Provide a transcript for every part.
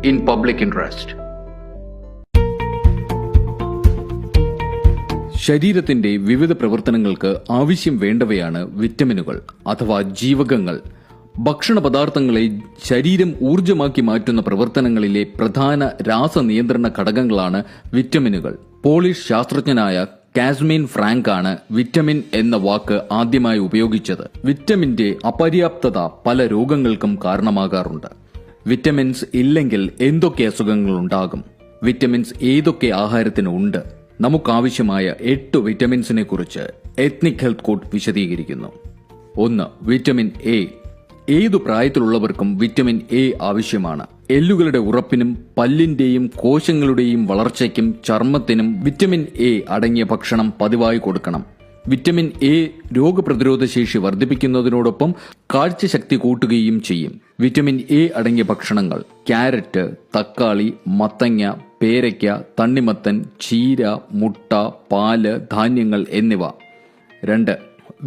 in public interest. ശരീരത്തിന്റെ വിവിധ പ്രവർത്തനങ്ങൾക്ക് ആവശ്യം വേണ്ടവയാണ് വിറ്റമിനുകൾ അഥവാ ജീവകങ്ങൾ. ഭക്ഷണ പദാർത്ഥങ്ങളെ ശരീരം ഊർജ്ജമാക്കി മാറ്റുന്ന പ്രവർത്തനങ്ങളിലെ പ്രധാന രാസനിയന്ത്രണ ഘടകങ്ങളാണ് വിറ്റമിനുകൾ. പോളിഷ് ശാസ്ത്രജ്ഞനായ കാസ്മിൻ ഫ്രാങ്ക് ആണ് വിറ്റമിൻ എന്ന വാക്ക് ആദ്യമായി ഉപയോഗിച്ചത്. വിറ്റമിന്റെ അപര്യാപ്തത പല രോഗങ്ങൾക്കും കാരണമാകാറുണ്ട്. വിറ്റമിൻസ് ഇല്ലെങ്കിൽ എന്തൊക്കെ അസുഖങ്ങൾ ഉണ്ടാകും? വിറ്റമിൻസ് ഏതൊക്കെ ആഹാരത്തിന് ഉണ്ട്? നമുക്കാവശ്യമായ 8 വിറ്റമിൻസിനെ കുറിച്ച് എത്നിക് ഹെൽത്ത് കോഡ് വിശദീകരിക്കുന്നു. 1. Vitamin A. ഏതു പ്രായത്തിലുള്ളവർക്കും വിറ്റമിൻ എ ആവശ്യമാണ്. എല്ലുകളുടെ ഉറപ്പിനും പല്ലിന്റെയും കോശങ്ങളുടെയും വളർച്ചയ്ക്കും ചർമ്മത്തിനും വിറ്റമിൻ എ അടങ്ങിയ ഭക്ഷണം പതിവായി കൊടുക്കണം. വിറ്റമിൻ എ രോഗപ്രതിരോധ ശേഷി വർദ്ധിപ്പിക്കുന്നതിനോടൊപ്പം കാഴ്ചശക്തി കൂട്ടുകയും ചെയ്യും. വിറ്റമിൻ എ അടങ്ങിയ ഭക്ഷണങ്ങൾ: ക്യാരറ്റ്, തക്കാളി, മത്തങ്ങ, പേരയ്ക്ക, തണ്ണിമത്തൻ, ചീര, മുട്ട, പാല്, ധാന്യങ്ങൾ എന്നിവ. 2.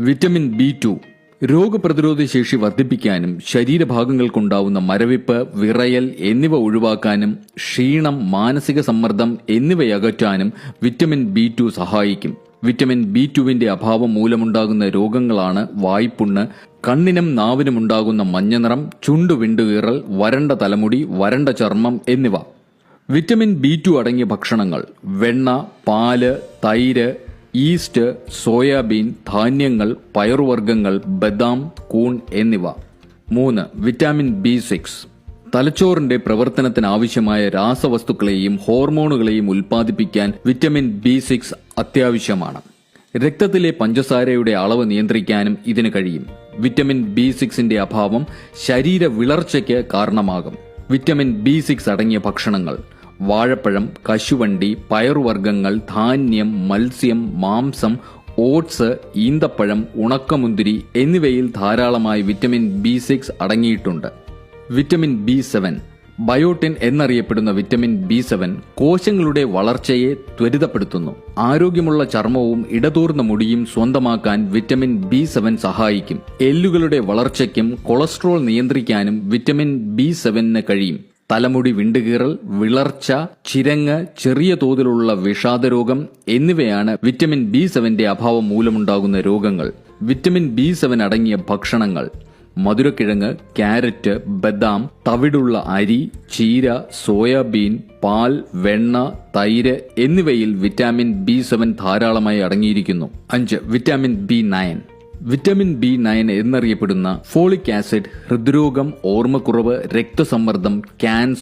Vitamin B2. രോഗപ്രതിരോധ ശേഷി വർദ്ധിപ്പിക്കാനും ശരീരഭാഗങ്ങൾക്കുണ്ടാവുന്ന മരവിപ്പ്, വിറയൽ എന്നിവ ഒഴിവാക്കാനും ക്ഷീണം, മാനസിക സമ്മർദ്ദം എന്നിവയകറ്റാനും വിറ്റമിൻ B2 സഹായിക്കും. വിറ്റമിൻ B2വിന്റെ അഭാവം മൂലമുണ്ടാകുന്ന രോഗങ്ങളാണ് വായ്പുണ്ണ്, കണ്ണിനും നാവിനും ഉണ്ടാകുന്ന മഞ്ഞനിറം, ചുണ്ടു വിണ്ടുകീറൽ, വരണ്ട തലമുടി, വരണ്ട ചർമ്മം എന്നിവ. വിറ്റമിൻ B2 അടങ്ങിയ ഭക്ഷണങ്ങൾ: വെണ്ണ, പാല്, തൈര്, ഈസ്റ്റ്, സോയാബീൻ, ധാന്യങ്ങൾ, പയറുവർഗ്ഗങ്ങൾ, ബദാം, കൂൺ എന്നിവ. 3. Vitamin B6. തലച്ചോറിന്റെ പ്രവർത്തനത്തിന് ആവശ്യമായ രാസവസ്തുക്കളെയും ഹോർമോണുകളെയും ഉൽപ്പാദിപ്പിക്കാൻ വിറ്റമിൻ B6 അത്യാവശ്യമാണ്. രക്തത്തിലെ പഞ്ചസാരയുടെ അളവ് നിയന്ത്രിക്കാനും ഇതിന് കഴിയും. വിറ്റമിൻ B6ന്റെ അഭാവം ശരീര വിളർച്ചയ്ക്ക് കാരണമാകും. വിറ്റമിൻ B6 അടങ്ങിയ ഭക്ഷണങ്ങൾ: വാഴപ്പഴം, കശുവണ്ടി, പയറുവർഗ്ഗങ്ങൾ, ധാന്യം, മത്സ്യം, മാംസം, ഓട്സ്, ഈന്തപ്പഴം, ഉണക്കമുന്തിരി എന്നിവയിൽ ധാരാളമായി വിറ്റമിൻ B6 അടങ്ങിയിട്ടുണ്ട്. Vitamin B7. ബയോട്ടിൻ എന്നറിയപ്പെടുന്ന വിറ്റമിൻ B7 കോശങ്ങളുടെ വളർച്ചയെ ത്വരിതപ്പെടുത്തുന്നു. ആരോഗ്യമുള്ള ചർമ്മവും ഇടതൂർന്ന മുടിയും സ്വന്തമാക്കാൻ വിറ്റമിൻ B7 സഹായിക്കും. എല്ലുകളുടെ വളർച്ചയ്ക്കും കൊളസ്ട്രോൾ നിയന്ത്രിക്കാനും വിറ്റമിൻ B7 കഴിയും. തലമുടി വിണ്ടുകീറൽ, വിളർച്ച, ചിരങ്ങ്, ചെറിയ തോതിലുള്ള വിഷാദരോഗം എന്നിവയാണ് വിറ്റമിൻ B7ന്റെ അഭാവം മൂലമുണ്ടാകുന്ന രോഗങ്ങൾ. വിറ്റമിൻ B7 അടങ്ങിയ ഭക്ഷണങ്ങൾ: മധുരക്കിഴങ്ങ്, ക്യാരറ്റ്, ബദാം, തവിടുള്ള അരി, ചീര, സോയാബീൻ, പാൽ, വെണ്ണ, തൈര് എന്നിവയിൽ വിറ്റാമിൻ B7 ധാരാളമായി അടങ്ങിയിരിക്കുന്നു. 5. Vitamin B9. വിറ്റമിൻ B9 എന്നറിയപ്പെടുന്ന ഫോളിക് ആസിഡ് ഹൃദ്രോഗം, ഓർമ്മക്കുറവ്, രക്തസമ്മർദ്ദം, ക്യാൻസർ